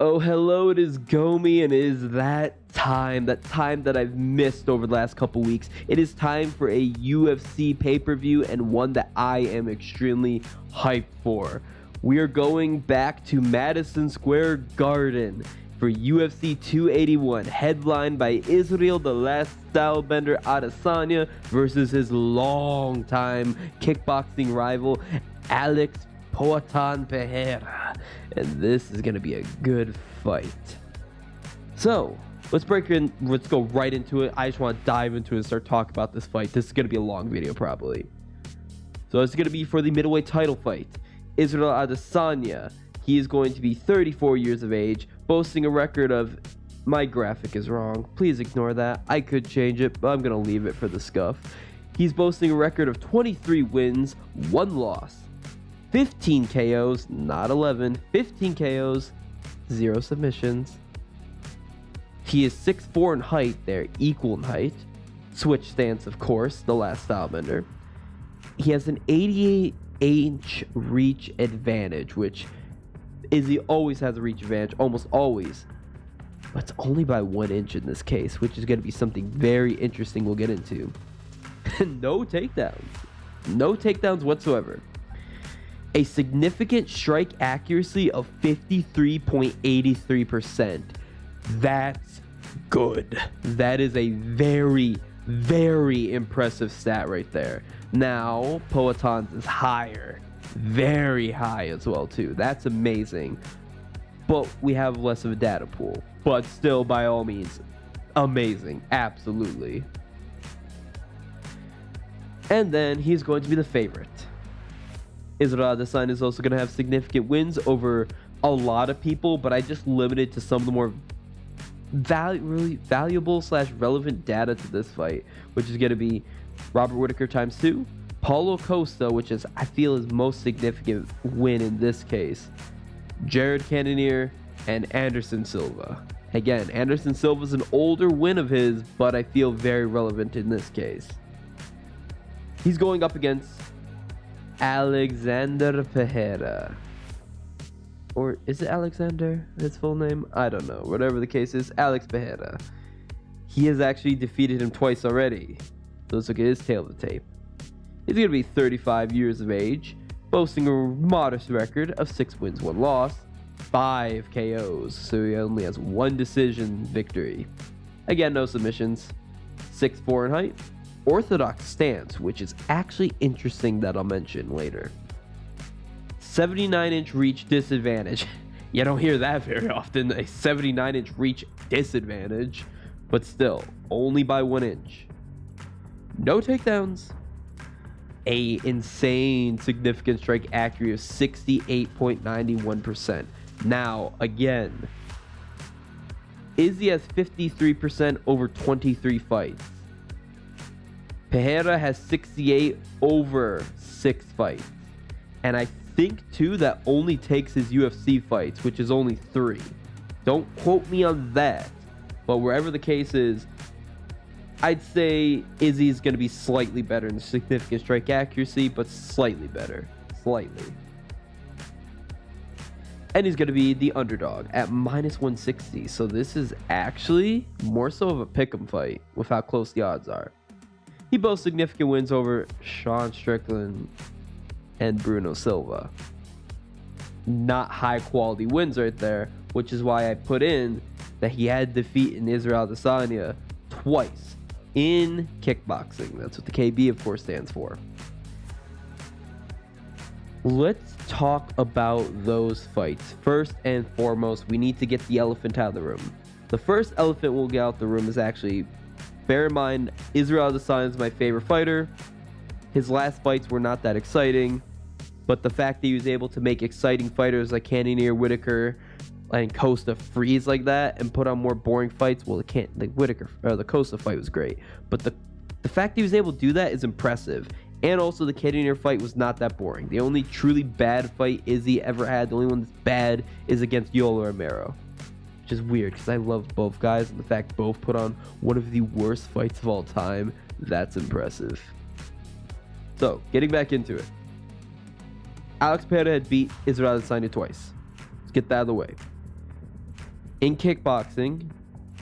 Oh, hello, it is Gomi, and it is that time that I've missed over the last couple weeks. It is time for a UFC pay-per-view, and one that I am extremely hyped for. We are going back to Madison Square Garden for UFC 281, headlined by Israel the Last Stylebender Adesanya versus his longtime kickboxing rival, Alex Pereira. And this is going to be a good fight. So, let's go right into it. I just want to dive into it and start talking about this fight. This is going to be a long video probably. So it's going to be for the middleweight title fight. Israel Adesanya, he is going to be 34 years of age, boasting a record of, my graphic is wrong, please ignore that, I could change it, but I'm going to leave it for the scuff. He's boasting a record of 23 wins, 1 loss, 15 KOs, not 11, 15 KOs, 0 submissions. He is 6'4" in height, they're equal in height. Switch stance, of course, the last stylebender. He has an 88-inch reach advantage, which Izzy always has a reach advantage, almost always. But it's only by 1 inch in this case, which is going to be something very interesting we'll get into. No takedowns. No takedowns whatsoever. A significant strike accuracy of 53.83%. That's good. That is a very, very impressive stat right there. Now, Poatan's is higher. Very high as well, too. That's amazing. But we have less of a data pool. But still, by all means, amazing. Absolutely. And then he's going to be the favorite. Israel Adesanya is also going to have significant wins over a lot of people, but I just limited to some of the more really valuable / relevant data to this fight, which is going to be Robert Whittaker ×2, Paulo Costa, which is, I feel, his most significant win in this case, Jared Cannonier, and Anderson Silva. Again, Anderson Silva is an older win of his, but I feel very relevant in this case. He's going up against Alexander Pereira. Or is it Alexander, his full name? I don't know. Whatever the case is, Alex Pereira. He has actually defeated him twice already. So let's look at his tail of the tape. He's going to be 35 years of age, boasting a modest record of 6 wins, 1 loss, 5 KOs. So he only has 1 decision victory. Again, no submissions. 6'4" in height. Orthodox stance, which is actually interesting that I'll mention later. 79-inch reach disadvantage. You don't hear that very often, a 79-inch reach disadvantage, but still, only by 1 inch. No takedowns. A insane significant strike accuracy of 68.91%. Now, again, Izzy has 53% over 23 fights. Pereira has 68 over 6 fights. And I think, too, that only takes his UFC fights, which is only 3. Don't quote me on that. But wherever the case is, I'd say Izzy's going to be slightly better in the significant strike accuracy, but slightly better. Slightly. And he's going to be the underdog at -160. So this is actually more so of a pick'em fight with how close the odds are. He boasts significant wins over Sean Strickland and Bruno Silva. Not high quality wins right there, which is why I put in that he had defeat in Israel Adesanya twice in kickboxing. That's what the KB, of course, stands for. Let's talk about those fights. First and foremost, we need to get the elephant out of the room. The first elephant we'll get out of the room is actually, bear in mind, Israel Adesanya is my favorite fighter. His last fights were not that exciting, but the fact that he was able to make exciting fighters like Cannonier, Whittaker, and Costa freeze like that and put on more boring fights, well, the Costa fight was great, but the fact that he was able to do that is impressive. And also, the Cannonier fight was not that boring. The only truly bad fight Izzy ever had, the only one that's bad, is against Yoel Romero. Which is weird, because I love both guys, and the fact both put on one of the worst fights of all time, that's impressive. So, getting back into it. Alex Pereira had beat Israel Adesanya twice. Let's get that out of the way. In kickboxing,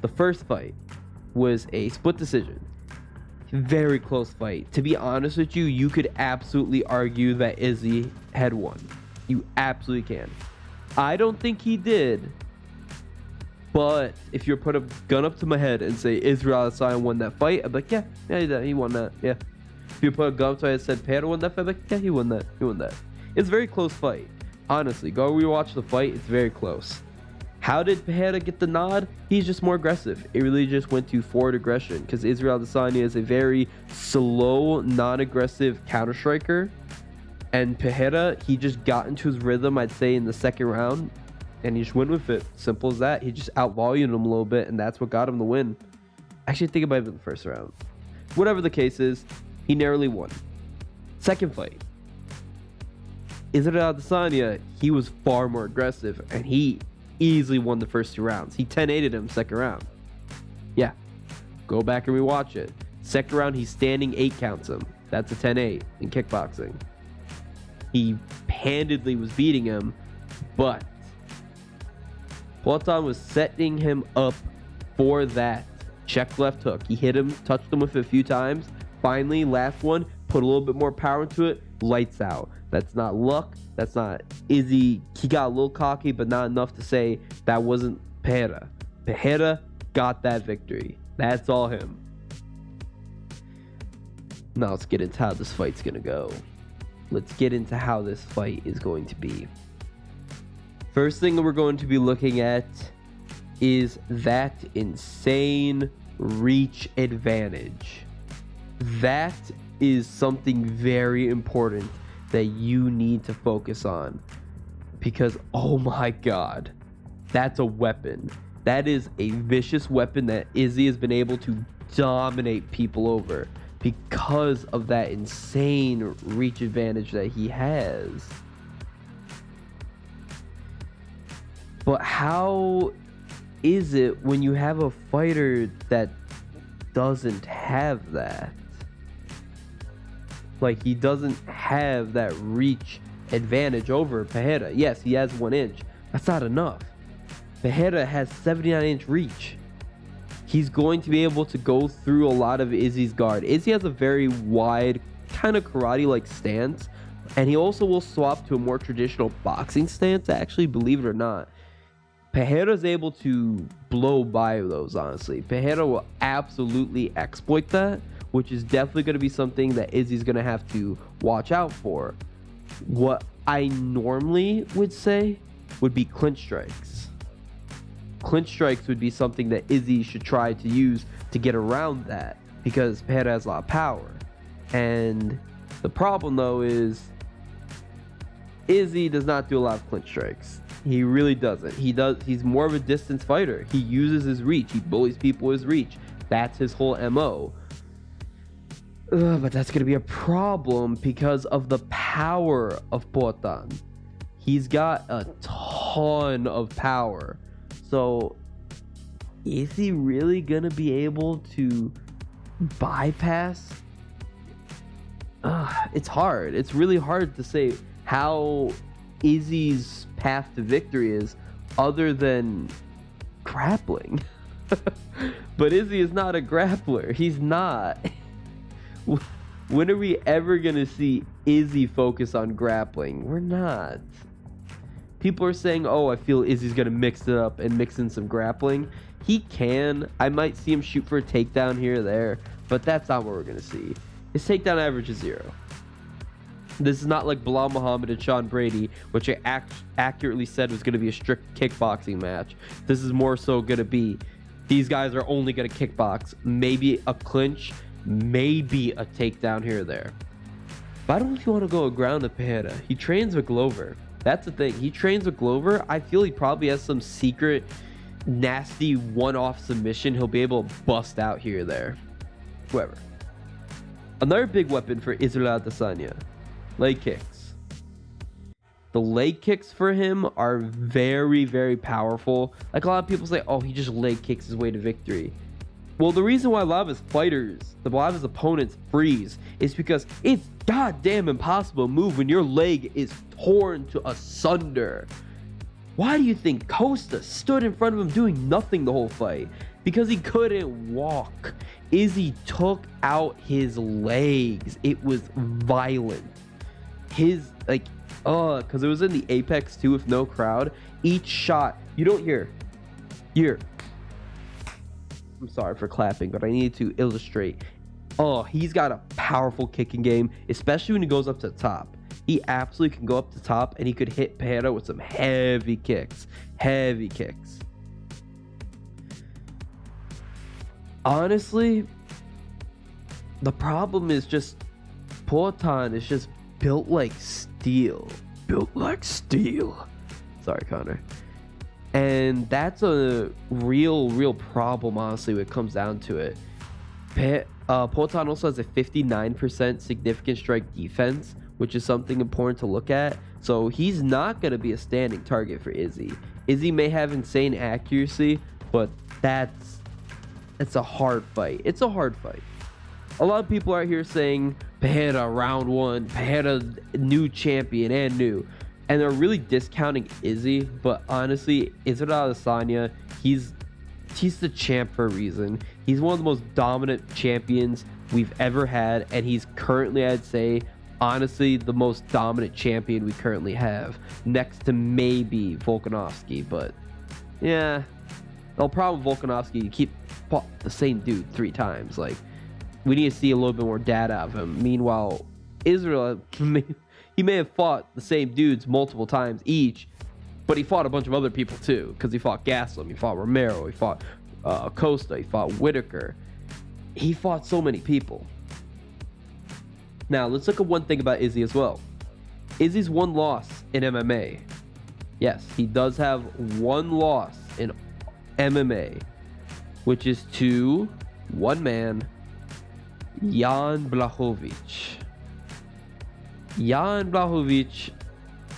the first fight was a split decision. Very close fight. To be honest with you, you could absolutely argue that Izzy had won. You absolutely can. I don't think he did. But if you put a gun up to my head and say Israel Adesanya won that fight, I'd be like, yeah, he won that. Yeah. If you put a gun up to my head and said Pereira won that fight, I'd be like, yeah, he won that. He won that. It's a very close fight. Honestly, go rewatch the fight. It's very close. How did Pereira get the nod? He's just more aggressive. It really just went to forward aggression because Israel Adesanya is a very slow, non-aggressive counter striker. And Pereira, he just got into his rhythm, I'd say, in the second round. And he just went with it. Simple as that. He just outvolumed him a little bit, and that's what got him the win. Actually, think about it in the first round. Whatever the case is, he narrowly won. Second fight. Israel Adesanya, he was far more aggressive, and he easily won the first 2 rounds. He 10-8'd him second round. Yeah. Go back and rewatch it. Second round, he's standing 8 counts him. That's a 10-8 in kickboxing. He handedly was beating him, but Poatan was setting him up for that check left hook. He hit him, touched him with it a few times. Finally, last one, put a little bit more power into it, lights out. That's not luck. That's not Izzy. He got a little cocky, but not enough to say that wasn't Pereira. Pereira got that victory. That's all him. Now let's get into how this fight's going to go. Let's get into how this fight is going to be. First thing that we're going to be looking at is that insane reach advantage. That is something very important that you need to focus on, because oh my god, that's a weapon. That is a vicious weapon that Izzy has been able to dominate people over because of that insane reach advantage that he has. But how is it when you have a fighter that doesn't have that? Like, he doesn't have that reach advantage over Pereira. Yes, he has 1 inch. That's not enough. Pereira has 79-inch reach. He's going to be able to go through a lot of Izzy's guard. Izzy has a very wide, kind of karate-like stance, and he also will swap to a more traditional boxing stance, actually, believe it or not. Pereira's able to blow by those, honestly. Pereira will absolutely exploit that, which is definitely going to be something that Izzy's going to have to watch out for. What I normally would say would be clinch strikes. Clinch strikes would be something that Izzy should try to use to get around that, because Pereira has a lot of power. And the problem, though, is Izzy does not do a lot of clinch strikes. He really doesn't. He's more of a distance fighter. He uses his reach. He bullies people with his reach. That's his whole MO. But that's going to be a problem because of the power of Poatan. He's got a ton of power. So, is he really going to be able to bypass? It's hard. It's really hard to say how Izzy's path to victory is other than grappling. But Izzy is not a grappler. He's not. When are we ever going to see Izzy focus on grappling? We're not. People are saying, oh, I feel Izzy's going to mix it up and mix in some grappling. He can. I might see him shoot for a takedown here or there, but that's not what we're going to see. His takedown average is 0. This is not like Bilal Muhammad and Sean Brady, which I accurately said was going to be a strict kickboxing match. This is more so going to be, these guys are only going to kickbox. Maybe a clinch, maybe a takedown here or there. But I don't really want to go ground to Pereira. He trains with Glover. That's the thing. He trains with Glover. I feel he probably has some secret, nasty one-off submission he'll be able to bust out here or there. Whoever. Another big weapon for Israel Adesanya. Leg kicks. The leg kicks for him are very, very powerful. Like, a lot of people say, oh, he just leg kicks his way to victory. Well, the reason why a lot of his fighters, a lot of his opponents freeze is because it's goddamn impossible to move when your leg is torn to asunder. Why do you think Costa stood in front of him doing nothing the whole fight? Because he couldn't walk. Izzy took out his legs. It was violent. His, like, because it was in the Apex too with no crowd. Each shot, you don't hear. I'm sorry for clapping, but I needed to illustrate. Oh, he's got a powerful kicking game, especially when he goes up to the top. He absolutely can go up to the top, and he could hit Pereira with some heavy kicks. Heavy kicks. Honestly, the problem is just Poatan is just built like steel. Built like steel. Sorry, Connor. And that's a real problem, honestly, when it comes down to it. Poatan also has a 59% significant strike defense, which is something important to look at. So he's not going to be a standing target for Izzy. Izzy may have insane accuracy, but it's a hard fight. It's a hard fight. A lot of people are here saying Pereira round 1, Pereira new champion and new. And they're really discounting Izzy, but honestly, Israel Adesanya, he's the champ for a reason. He's one of the most dominant champions we've ever had, and he's currently, I'd say, honestly, the most dominant champion we currently have, next to maybe Volkanovski. But yeah, the problem with Volkanovski, you keep the same dude 3 times. Like, we need to see a little bit more data out of him. Meanwhile, Israel, he may have fought the same dudes multiple times each, but he fought a bunch of other people too, because he fought Gaslam, he fought Romero, he fought Costa, he fought Whitaker. He fought so many people. Now, let's look at one thing about Izzy as well. Izzy's one loss in MMA. Yes, he does have one loss in MMA, which is to one man, Jan Blachowicz. Jan Blachowicz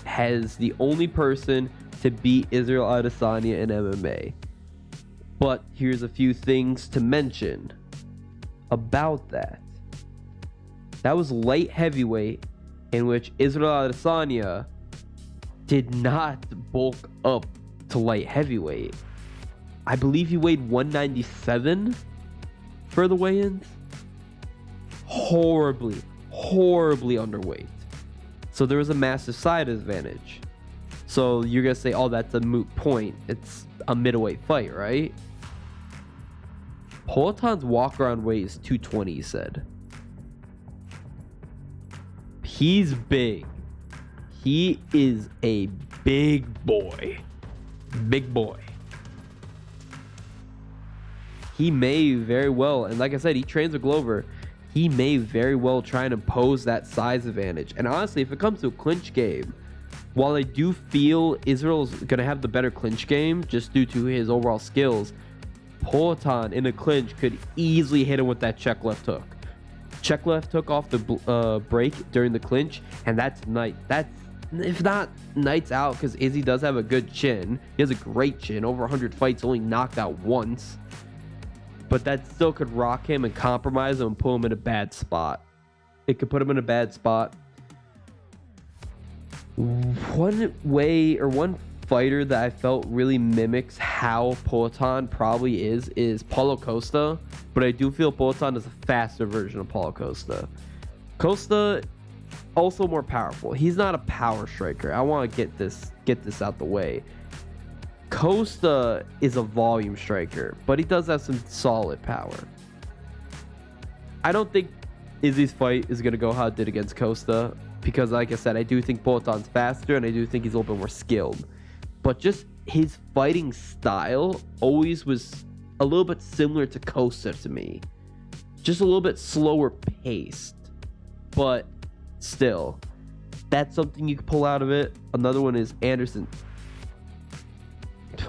has the only person to beat Israel Adesanya in MMA. But here's a few things to mention about that. That was light heavyweight, in which Israel Adesanya did not bulk up to light heavyweight. I believe he weighed 197 for the weigh-ins. Horribly underweight. So there was a massive side advantage. So you're going to say, oh, that's a moot point. It's a middleweight fight, right? Poatan's walk-around weight is 220, he said. He's big. He is a big boy. Big boy. He may very well, and like I said, he trains with Glover. He may very well try and impose that size advantage. And honestly, if it comes to a clinch game, while I do feel Israel's going to have the better clinch game just due to his overall skills, Poatan in a clinch could easily hit him with that check left hook. Check left hook off the break during the clinch, and that's night. That's, if not nights out, because Izzy does have a good chin. He has a great chin. Over 100 fights, only knocked out once. But that still could rock him and compromise him and put him in a bad spot. It could put him in a bad spot. One way or one fighter that I felt really mimics how Poatan probably is Paulo Costa. But I do feel Poatan is a faster version of Paulo Costa. Costa, also more powerful. He's not a power striker. I want to get this out the way. Costa is a volume striker, but he does have some solid power. I don't think Izzy's fight is going to go how it did against Costa, because like I said, I do think Poatan's faster, and I do think he's a little bit more skilled. But just his fighting style always was a little bit similar to Costa to me. Just a little bit slower paced. But still, that's something you can pull out of it. Another one is Anderson.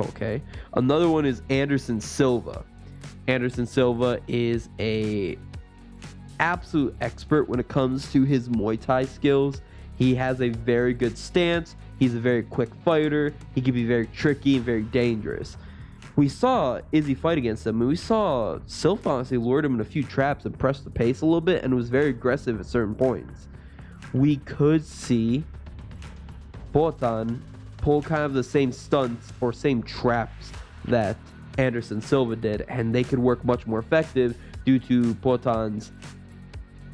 Okay. Another one is Anderson Silva. Anderson Silva is a absolute expert when it comes to his Muay Thai skills. He has a very good stance. He's a very quick fighter. He can be very tricky and very dangerous. We saw Izzy fight against him, and we saw Silva honestly lured him in a few traps and pressed the pace a little bit and was very aggressive at certain points. We could see Poatan pull kind of the same stunts or same traps that Anderson Silva did, and they could work much more effective due to Poatan's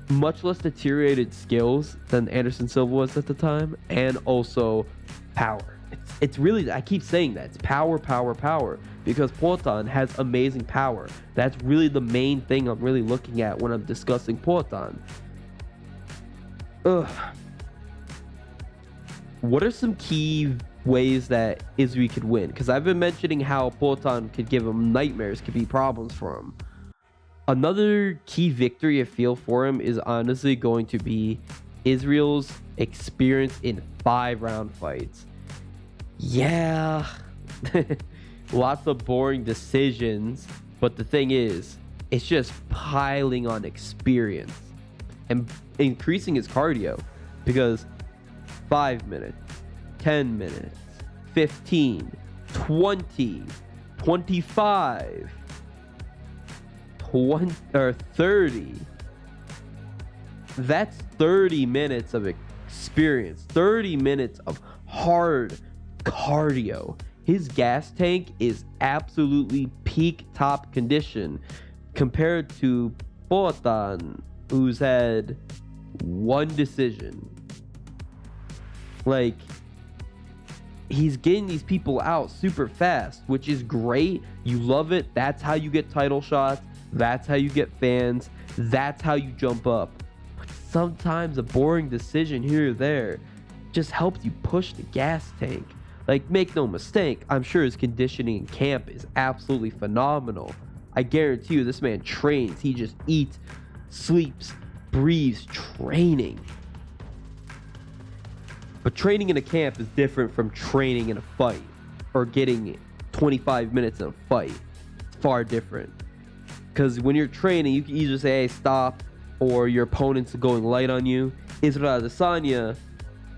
much less deteriorated skills than Anderson Silva was at the time, and also power. It's really, I keep saying that, it's power, because Poatan has amazing power. That's really the main thing I'm really looking at when I'm discussing Poatan. What are some key ways that Izzy could win? Because I've been mentioning how Poatan could give him nightmares, could be problems for him. Another key victory I feel for him is honestly going to be Israel's experience in 5-round fights. Yeah, lots of boring decisions, but the thing is, it's just piling on experience and increasing his cardio, because 5 minutes, 10 minutes, 15, 20, 25, 20 or 30. That's 30 minutes of experience, 30 minutes of hard cardio. His gas tank is absolutely peak top condition compared to Poatan, who's had 1 decision. Like, he's getting these people out super fast, which is great. You love it. That's how you get title shots. That's how you get fans. That's how you jump up. But sometimes a boring decision here or there just helps you push the gas tank. Like, make no mistake, I'm sure his conditioning in camp is absolutely phenomenal. I guarantee you, this man trains. He just eats, sleeps, breathes, training. But training in a camp is different from training in a fight or getting 25 minutes in a fight. It's far different. Because when you're training, you can either say, hey, stop, or your opponent's going light on you. Israel Adesanya,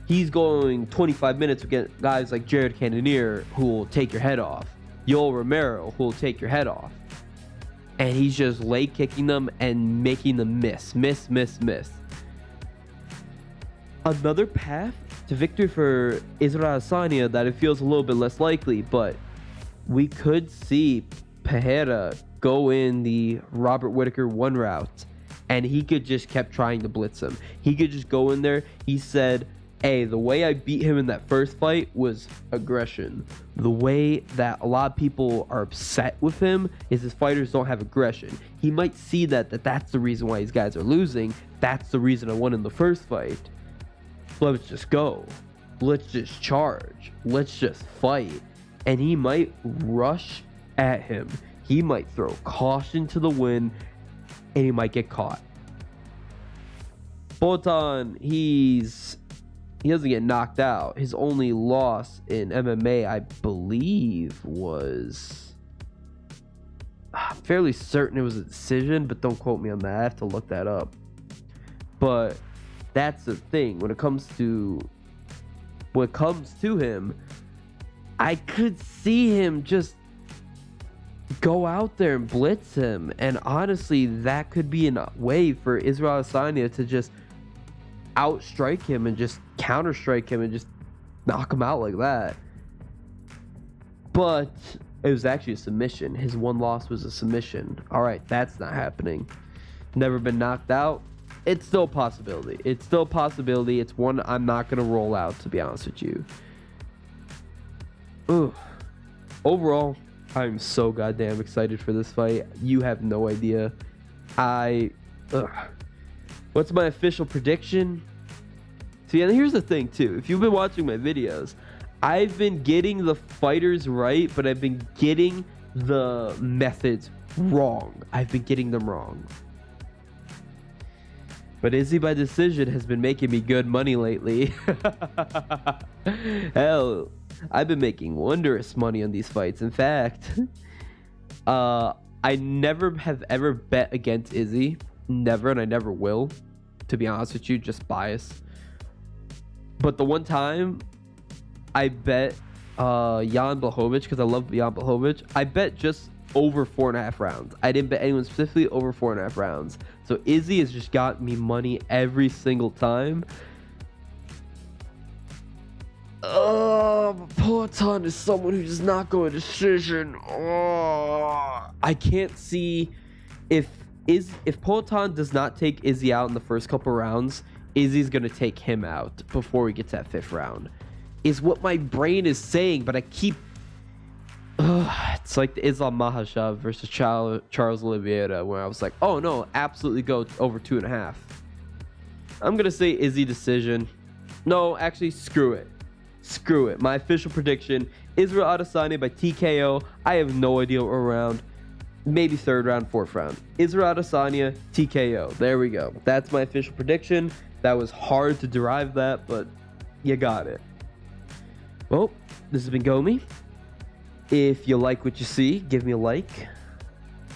he's going 25 minutes against guys like Jared Cannonier, who will take your head off. Yoel Romero, who will take your head off. And he's just leg kicking them and making them miss. Another path to victory for Israel Adesanya that it feels a little bit less likely, but we could see Pereira go in the Robert Whittaker 1 route, and he could just kept trying to blitz him. He could just go in there. He said, hey, the way I beat him in that first fight was aggression. The way that a lot of people are upset with him is his fighters don't have aggression. He might see that's the reason why these guys are losing. That's the reason I won in the first fight. Let's just go. Let's just charge. Let's just fight. And he might rush at him. He might throw caution to the wind, and he might get caught. Poatan, he doesn't get knocked out. His only loss in MMA, I believe, was... I'm fairly certain it was a decision, but don't quote me on that. I have to look that up. But that's the thing. When it comes to him, I could see him just go out there and blitz him. And honestly, that could be a way for Israel Adesanya to just outstrike him and just counter-strike him and just knock him out like that. But it was actually a submission. His 1 loss was a submission. All right, that's not happening. Never been knocked out. It's still a possibility. It's one I'm not going to roll out, to be honest with you. Overall, I'm so goddamn excited for this fight. You have no idea. What's my official prediction? See, and here's the thing too. If you've been watching my videos, I've been getting the fighters right, but I've been getting the methods wrong. I've been getting them wrong. But Izzy by decision has been making me good money lately. Hell, I've been making wondrous money on these fights. In fact, I never have ever bet against Izzy. Never, and I never will. To be honest with you, just bias. But the one time I bet Jan Blachowicz, because I love Jan Blachowicz, I bet just over 4.5 rounds. I didn't bet anyone specifically over 4.5 rounds. So Izzy has just got me money every single time. Peloton is someone who does not go a decision. I can't see if Peloton does not take Izzy out in the first couple rounds, Izzy's gonna take him out before we get to that 5th round. Is what my brain is saying, but I keep. It's like the Islam Makhachev versus Charles Oliveira, where I was like, oh no, absolutely go over 2.5. I'm gonna say Izzy decision. No, actually, screw it. Screw it. My official prediction: Israel Adesanya by TKO. I have no idea what round. Maybe 3rd round, 4th round. Israel Adesanya, TKO. There we go. That's my official prediction. That was hard to derive that, but you got it. Well, this has been Gomi. If you like what you see, give me a like,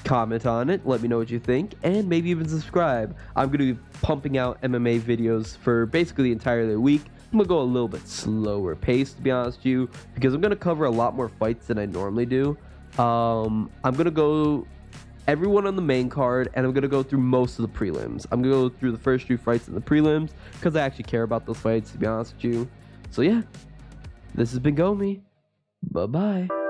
comment on it, let me know what you think, and maybe even subscribe. I'm going to be pumping out MMA videos for basically the entire week. I'm going to go a little bit slower pace, to be honest with you, because I'm going to cover a lot more fights than I normally do. I'm going to go everyone on the main card, and I'm going to go through most of the prelims. I'm going to go through the first 2 fights in the prelims, because I actually care about those fights, to be honest with you. So yeah, this has been Gomi. Bye-bye.